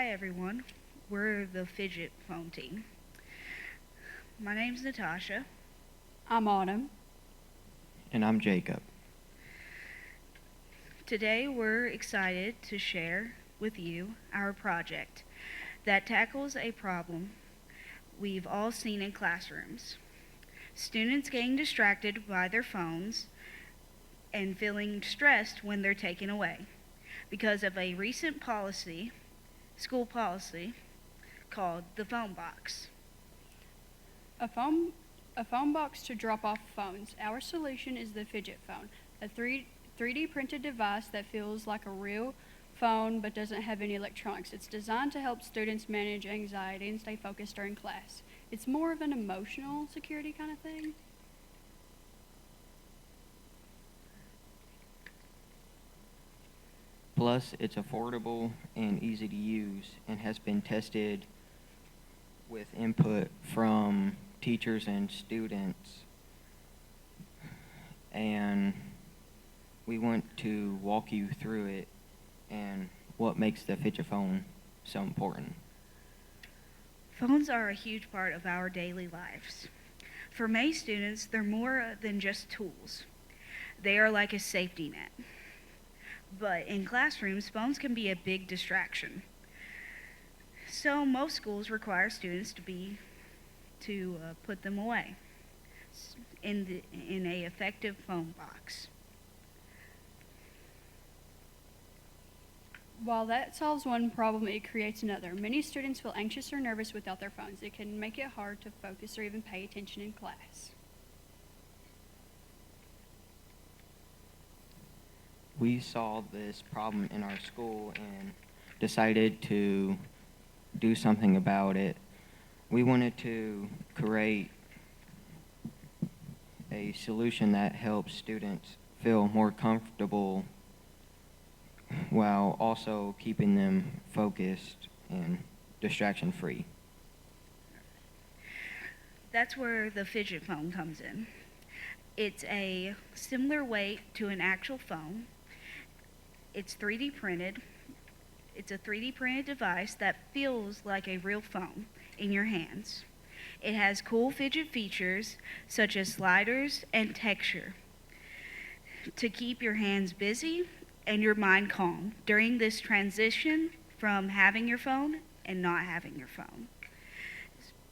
Hi everyone, we're the Fidget Phone team. My name's Natasha. I'm Autumn. And I'm Jacob. Today we're excited to share with you our project that tackles a problem we've all seen in classrooms. Students getting distracted by their phones and feeling stressed when they're taken away because of a recent school policy called the phone box. A phone box to drop off phones. Our solution is the fidget phone, a 3D printed device that feels like a real phone but doesn't have any electronics. It's designed to help students manage anxiety and stay focused during class. It's more of an emotional security kind of thing. Plus, it's affordable and easy to use and has been tested with input from teachers and students. And we want to walk you through it and what makes the fidget phone so important. Phones are a huge part of our daily lives. For many students, they're more than just tools. They are like a safety net. But in classrooms, phones can be a big distraction. So most schools require students to put them away in a effective phone box. While that solves one problem, it creates another. Many students feel anxious or nervous without their phones. It can make it hard to focus or even pay attention in class. We saw this problem in our school and decided to do something about it. We wanted to create a solution that helps students feel more comfortable while also keeping them focused and distraction free. That's where the fidget phone comes in. It's a similar weight to an actual phone. It's 3D printed. It's a 3D printed device that feels like a real phone in your hands. It has cool fidget features such as sliders and texture to keep your hands busy and your mind calm during this transition from having your phone and not having your phone,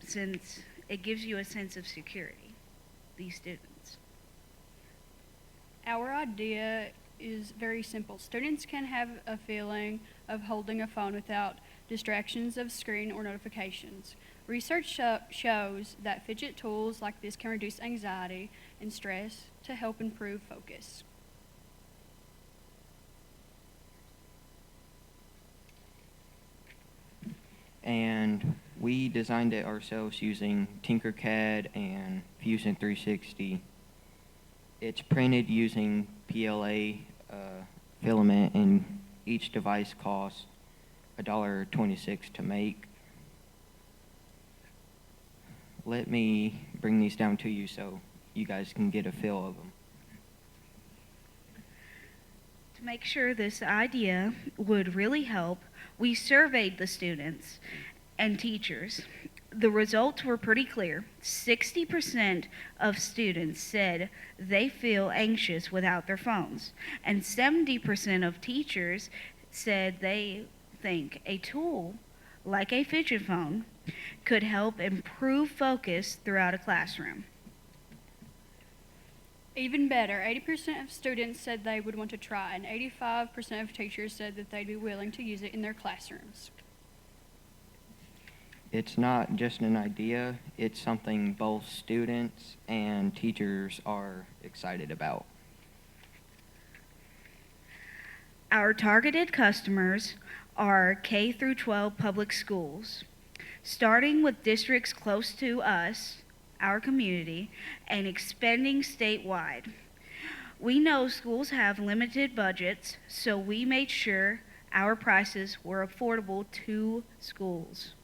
since it gives you a sense of security, these students. Our idea is very simple. Students can have a feeling of holding a phone without distractions of screen or notifications. Research shows that fidget tools like this can reduce anxiety and stress to help improve focus. And we designed it ourselves using Tinkercad and Fusion 360. It's printed using PLA filament, and each device costs $1.26 to make. Let me bring these down to you so you guys can get a feel of them. To make sure this idea would really help, we surveyed the students and teachers. The results were pretty clear. 60% of students said they feel anxious without their phones, and 70% of teachers said they think a tool like a fidget phone could help improve focus throughout a classroom. Even better, 80% of students said they would want to try, and 85% of teachers said that they'd be willing to use it in their classrooms. It's not just an idea, it's something both students and teachers are excited about. Our targeted customers are K through 12 public schools, starting with districts close to us, our community, and expanding statewide. We know schools have limited budgets, so we made sure our prices were affordable to schools.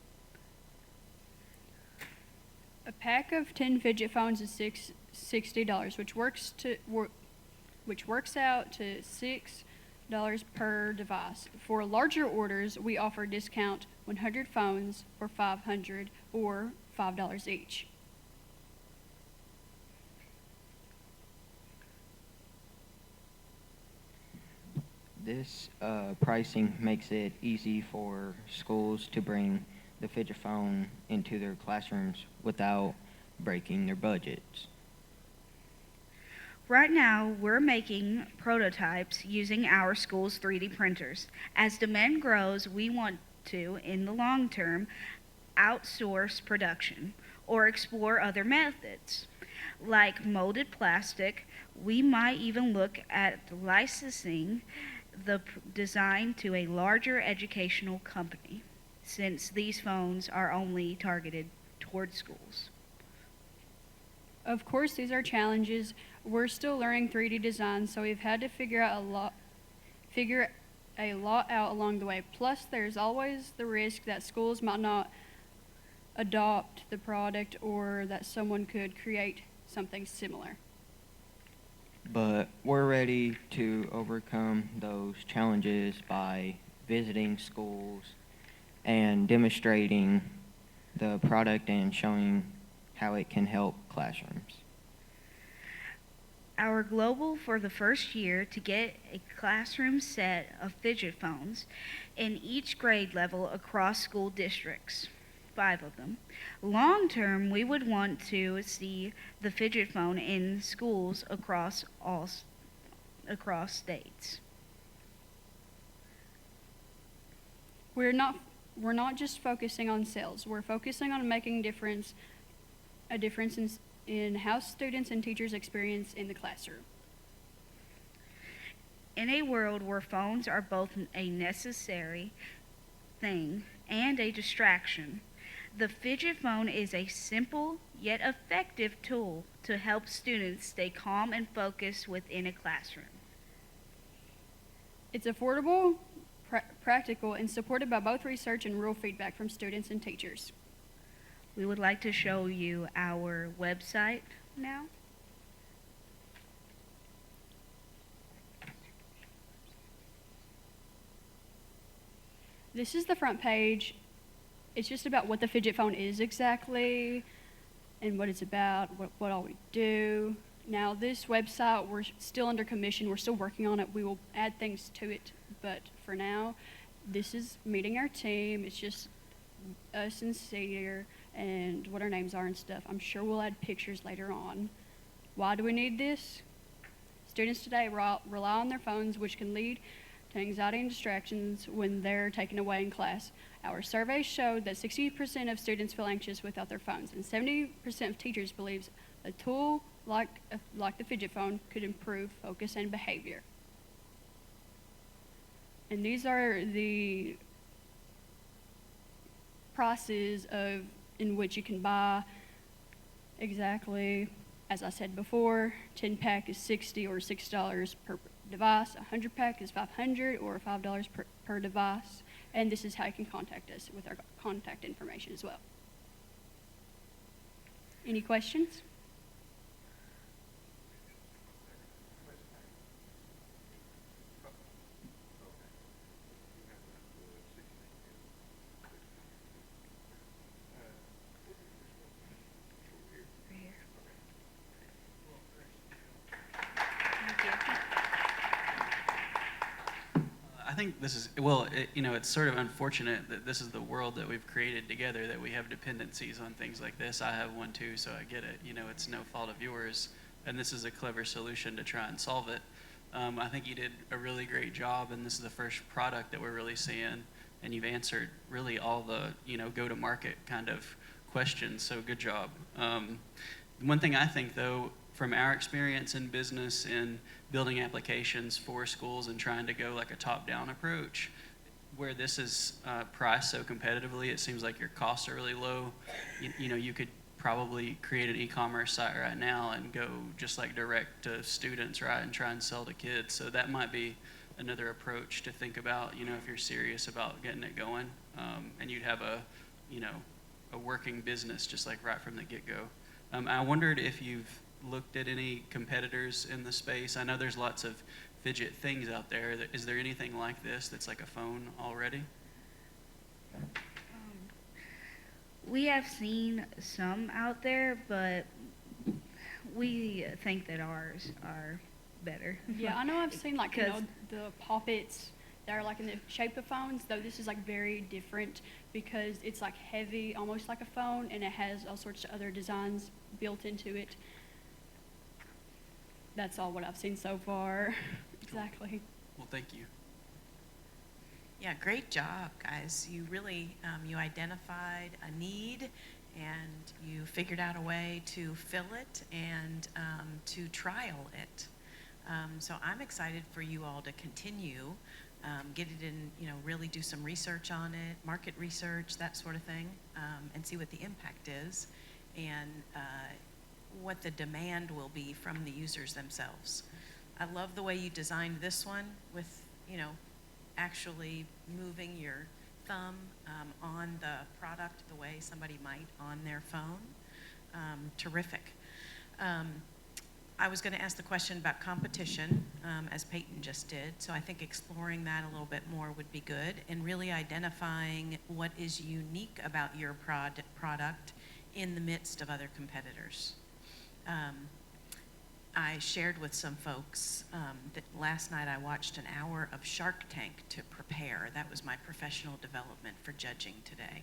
A pack of 10 fidget phones is $60, which works out to $6 per device. For larger orders, we offer a discount 100 phones for 500 or $5 each. This pricing makes it easy for schools to bring the fidget phone into their classrooms without breaking their budgets. Right now, we're making prototypes using our school's 3D printers. As demand grows, we want to, in the long term, outsource production or explore other methods. Like molded plastic, we might even look at licensing the design to a larger educational company, since these phones are only targeted toward schools. Of course, these are challenges. We're still learning 3D design, so we've had to figure a lot out along the way. Plus, there's always the risk that schools might not adopt the product or that someone could create something similar. But we're ready to overcome those challenges by visiting schools and demonstrating the product and showing how it can help classrooms. Our goal for the first year to get a classroom set of fidget phones in each grade level across school districts, 5 of them. Long term, we would want to see the fidget phone in schools across states. We're not just focusing on sales. We're focusing on making a difference in how students and teachers experience in the classroom. In a world where phones are both a necessary thing and a distraction, the fidget phone is a simple yet effective tool to help students stay calm and focused within a classroom. It's affordable, practical, and supported by both research and real feedback from students and teachers. We would like to show you our website now. This is the front page. It's just about what the fidget phone is exactly and what it's about, what all we do. Now, this website, we're still under commission. We're still working on it. We will add things to it. But for now, this is meeting our team. It's just us and Cedar and what our names are and stuff. I'm sure we'll add pictures later on. Why do we need this? Students today rely on their phones, which can lead to anxiety and distractions when they're taken away in class. Our survey showed that 60% of students feel anxious without their phones, and 70% of teachers believes a tool like the fidget phone could improve focus and behavior. And these are the prices in which you can buy exactly. As I said before, 10-pack is $60 or $6 per device. A 100-pack is $500 or $5 per device. And this is how you can contact us with our contact information as well. Any questions? I think this is, well, it's sort of unfortunate that this is the world that we've created together, that we have dependencies on things like this. I have one too, so I get it. It's no fault of yours, and this is a clever solution to try and solve it. I think you did a really great job, and this is the first product that we're really seeing, and you've answered really all the, go-to-market kind of questions, so good job. One thing I think, though, from our experience in business and building applications for schools and trying to go like a top-down approach, where this is priced so competitively, it seems like your costs are really low. You could probably create an e-commerce site right now and go just like direct to students, right, and try and sell to kids. So that might be another approach to think about, if you're serious about getting it going, and you'd have a working business just like right from the get-go. I wondered if you've looked at any competitors in the space. I know there's lots of fidget things out there. Is there anything like this that's like a phone already? We have seen some out there, but we think that ours are better. Yeah, I know I've seen like, you know, 'Cause- the poppets that are like in the shape of phones, though this is like very different because it's like heavy, almost like a phone, and it has all sorts of other designs built into it. That's all what I've seen so far. Exactly. Well, thank you. Yeah, great job, guys. You really, you identified a need and you figured out a way to fill it and to trial it. So I'm excited for you all to continue, get it in, you know, really do some research on it, market research, that sort of thing, and see what the impact is and what the demand will be from the users themselves. I love the way you designed this one with, you know, actually moving your thumb on the product the way somebody might on their phone. Terrific. I was going to ask the question about competition, as Peyton just did, so I think exploring that a little bit more would be good, and really identifying what is unique about your product in the midst of other competitors. I shared with some folks that last night I watched an hour of Shark Tank to prepare. That was my professional development for judging today.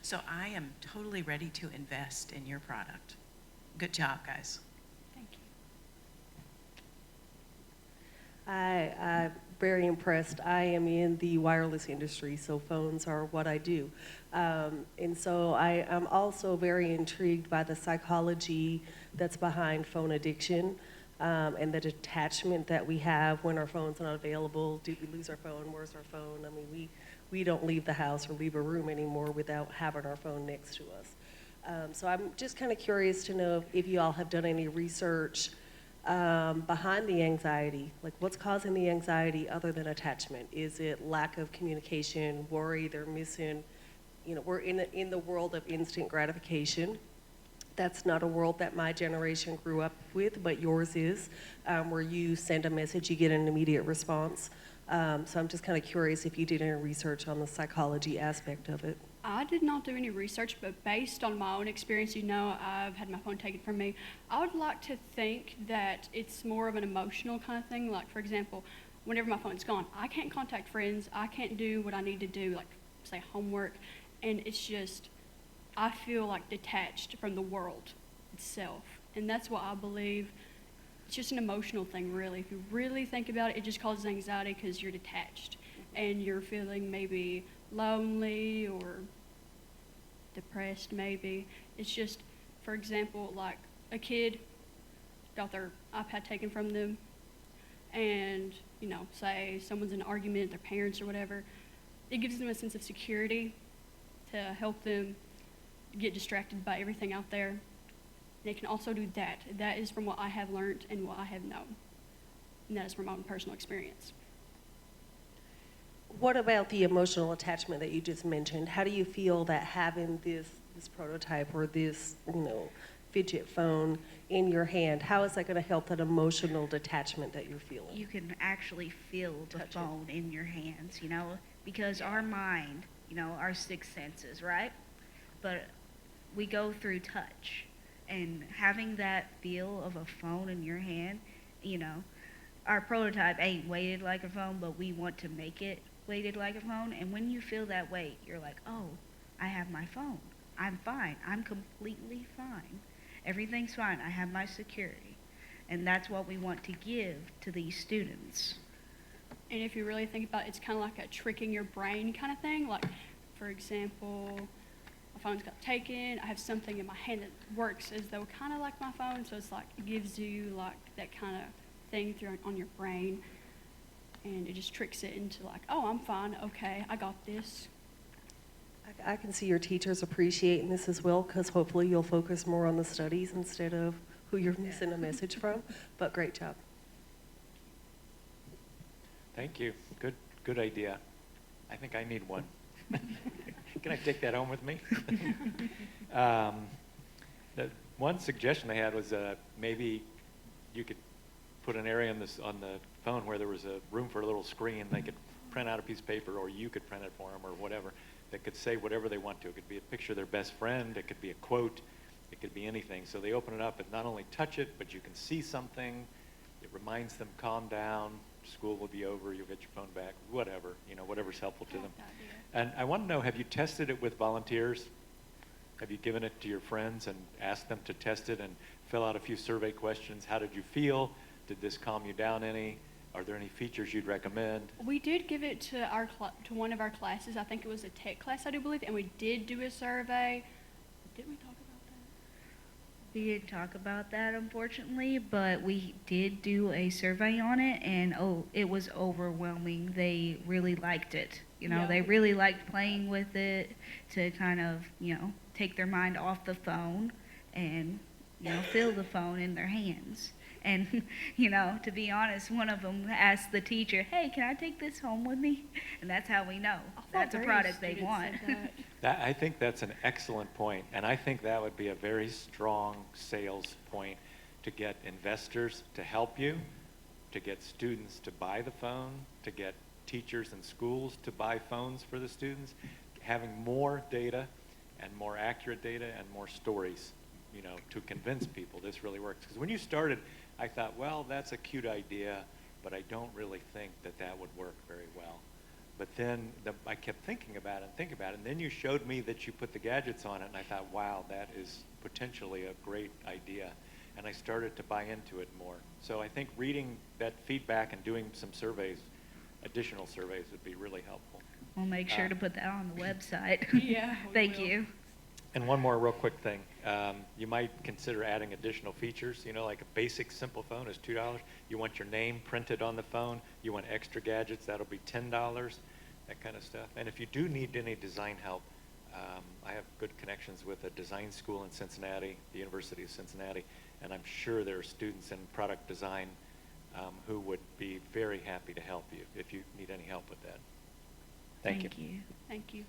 So I am totally ready to invest in your product. Good job, guys. Thank you. I'm very impressed. I am in the wireless industry, so phones are what I do. And so I am also very intrigued by the psychology that's behind phone addiction and the detachment that we have when our phone's not available. Did we lose our phone? Where's our phone? I mean, we don't leave the house or leave a room anymore without having our phone next to us. So I'm just kind of curious to know if you all have done any research behind the anxiety. Like, what's causing the anxiety other than attachment? Is it lack of communication, worry they're missing? You know, we're in the world of instant gratification. That's not a world that my generation grew up with, but yours is, where you send a message, you get an immediate response. So I'm just kind of curious if you did any research on the psychology aspect of it. I did not do any research, but based on my own experience, you know, I've had my phone taken from me. I would like to think that it's more of an emotional kind of thing. Like, for example, whenever my phone's gone, I can't contact friends. I can't do what I need to do, like, say, homework. And it's just, I feel like detached from the world itself. And that's what I believe. It's just an emotional thing, really. If you really think about it, it just causes anxiety because you're detached and you're feeling maybe lonely or depressed, maybe. It's just, for example, like a kid got their iPad taken from them and, you know, say someone's in an argument, their parents or whatever. It gives them a sense of security to help them get distracted by everything out there. They can also do that. That is from what I have learned and what I have known. And that is from my own personal experience. What about the emotional attachment that you just mentioned? How do you feel that having this prototype or this, you know, fidget phone in your hand, how is that going to help that emotional detachment that you're feeling? You can actually feel the Touch it. phone in your hands, you know, because our mind, you know, our six senses, right? But we go through touch, and having that feel of a phone in your hand, you know, our prototype ain't weighted like a phone, but we want to make it weighted like a phone. And when you feel that weight, you're like, oh, I have my phone. I'm fine. I'm completely fine. Everything's fine. I have my security. And that's what we want to give to these students. And if you really think about it, it's kind of like a tricking your brain kind of thing. Like, for example, my phone's got taken. I have something in my hand that works as though kind of like my phone. So it's like, it gives you like that kind of thing through on your brain. And it just tricks it into like, oh, I'm fine. Okay, I got this. I can see your teachers appreciating this as well, because hopefully you'll focus more on the studies instead of who you're missing a message from. But great job. Thank you. Good idea. I think I need one. Can I take that home with me? The one suggestion I had was maybe you could put an area on the phone where there was a room for a little screen. They could print out a piece of paper, or you could print it for them, or whatever. that could say whatever they want to. It could be a picture of their best friend, it could be a quote, it could be anything. So they open it up and not only touch it, but you can see something. It reminds them, calm down, school will be over, you'll get your phone back, whatever, whatever's helpful to them. And I want to know, have you tested it with volunteers? Have you given it to your friends and asked them to test it and fill out a few survey questions? How did you feel? Did this calm you down any? Are there any features you'd recommend? We did give it to to one of our classes. I think it was a tech class, I do believe, and we did do a survey. Did we talk about that? We didn't talk about that, unfortunately, but we did do a survey on it, and it was overwhelming. They really liked it. Yeah. They really liked playing with it to kind of, take their mind off the phone and, feel the phone in their hands. And, to be honest, one of them asked the teacher, "Hey, can I take this home with me?" And that's how we know that's a product they want. I think that's an excellent point, and I think that would be a very strong sales point to get investors to help you, to get students to buy the phone, to get teachers and schools to buy phones for the students. Having more data and more accurate data and more stories, to convince people this really works. Because when you started, I thought, well, that's a cute idea, but I don't really think that would work very well. But then I kept thinking about it, and then you showed me that you put the gadgets on it, and I thought, wow, that is potentially a great idea. And I started to buy into it more. So I think reading that feedback and doing some surveys, additional surveys, would be really helpful. We'll make sure to put that on the website. Yeah, we Thank will. you. And one more real quick thing. You might consider adding additional features. Like a basic simple phone is $2. You want your name printed on the phone. You want extra gadgets, that'll be $10, that kind of stuff. And if you do need any design help, I have good connections with a design school in Cincinnati, the University of Cincinnati, and I'm sure there are students in product design who would be very happy to help you if you need any help with that. Thank you. Thank you.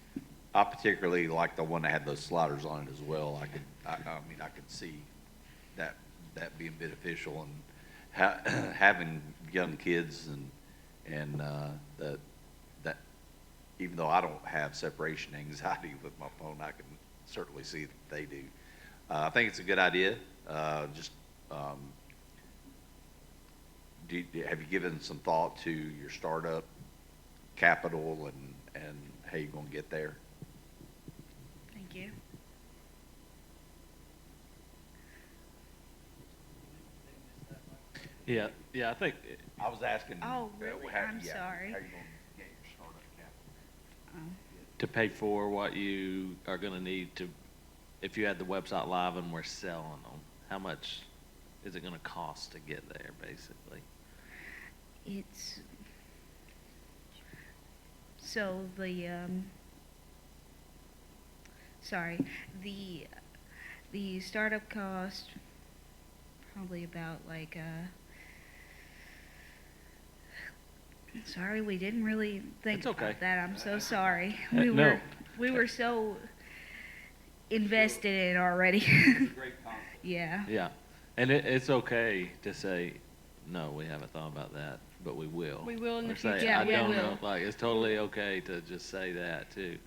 I particularly like the one that had those sliders on it as well. I could see that being beneficial, and having young kids and that even though I don't have separation anxiety with my phone, I can certainly see that they do. I think it's a good idea. Have you given some thought to your startup capital and how you're going to get there? Thank you. Yeah, I think, I was asking. Oh, really? I'm sorry. How are you going to get your startup capital? to pay for what you are gonna need to, if you had the website live and we're selling them, how much is it gonna cost to get there, basically? It's, so the startup cost probably about like, sorry, we didn't really think It's okay. about that. I'm so sorry. No. We were so invested in it already. Yeah. Yeah, and it's okay to say, no, we haven't thought about that, but we will. We will in the Or say, future. Yeah, I we don't will. know, like, it's totally okay to just say that too.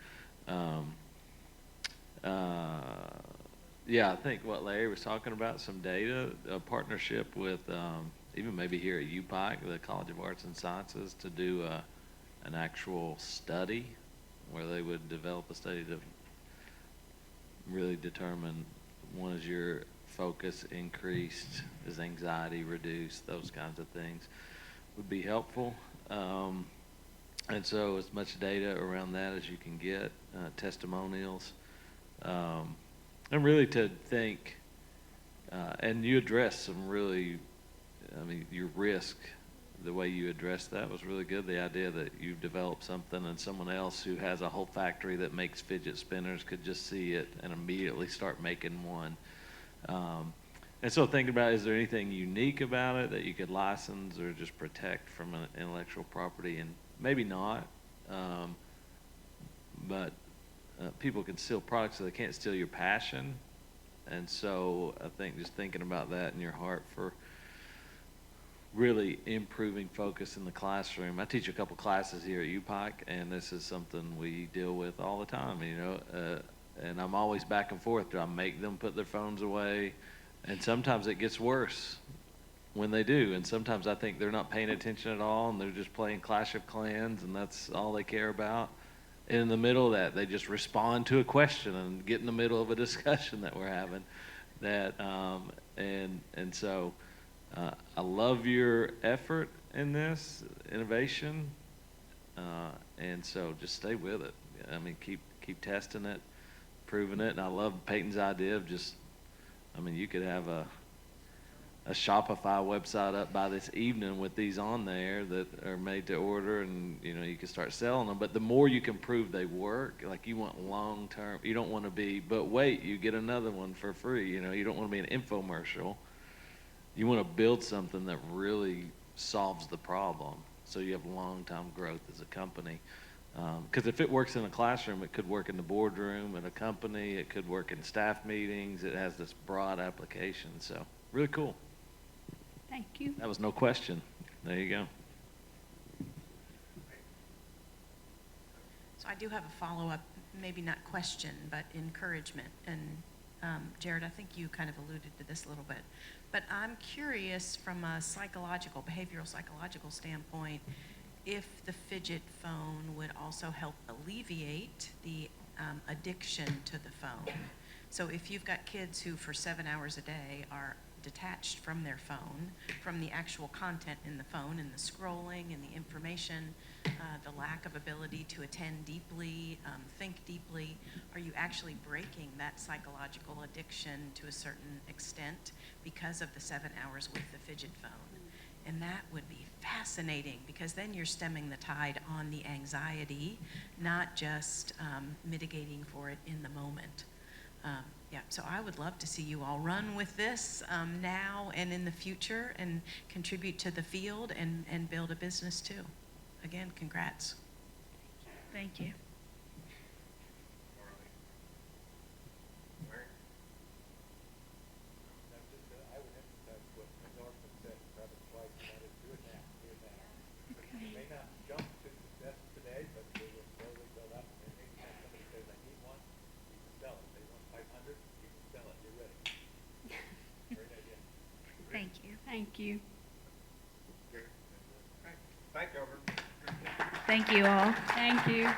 Yeah, I think what Larry was talking about, some data, a partnership with, even maybe here at UPike, the College of Arts and Sciences, to do an actual study where they would develop a study to really determine, one, is your focus increased, is anxiety reduced, those kinds of things would be helpful. And so as much data around that as you can get, testimonials, and really to think, and you address some really, I mean, your risk, the way you addressed that was really good. The idea that you've developed something and someone else who has a whole factory that makes fidget spinners could just see it and immediately start making one. And so thinking about, is there anything unique about it that you could license or just protect from an intellectual property? And maybe not, but people can steal products, so they can't steal your passion. And so I think just thinking about that in your heart for really improving focus in the classroom. I teach a couple classes here at UPike, and this is something we deal with all the time, and I'm always back and forth. Do I make them put their phones away? And sometimes it gets worse when they do, and sometimes I think they're not paying attention at all, and they're just playing Clash of Clans, and that's all they care about. And in the middle of that, they just respond to a question and get in the middle of a discussion that we're having. So I love your effort in this innovation, and so just stay with it. I mean, keep testing it, proving it. And I love Peyton's idea of you could have a Shopify website up by this evening with these on there that are made to order, and you can start selling them. But the more you can prove they work, like you want long term. You don't want to be, but wait, you get another one for free. You don't want to be an infomercial. You want to build something that really solves the problem, so you have long-term growth as a company. Because if it works in a classroom, it could work in the boardroom at a company. It could work in staff meetings. It has this broad application. So really cool. Thank you. That was no question. There you go. So I do have a follow-up, maybe not question, but encouragement. And Jared, I think you kind of alluded to this a little bit. But I'm curious from a behavioral psychological standpoint, if the fidget phone would also help alleviate the addiction to the phone. So if you've got kids who for 7 hours a day are detached from their phone, from the actual content in the phone and the scrolling and the information, the lack of ability to attend deeply, think deeply, are you actually breaking that psychological addiction to a certain extent because of the 7 hours with the fidget phone? And that would be fascinating, because then you're stemming the tide on the anxiety, not just mitigating for it in the moment. So I would love to see you all run with this now and in the future, and contribute to the field and build a business too. Again, congrats. Thank you. I would emphasize what Norman said, probably twice, and that is do it now, do it now. You may not jump to success today, but they will slowly build up. And anytime somebody says, I need one, you can sell it. They want 500, you can sell it. You're ready. Great idea. Thank you. Thank you. Thank you, Over. Thank you all. Thank you.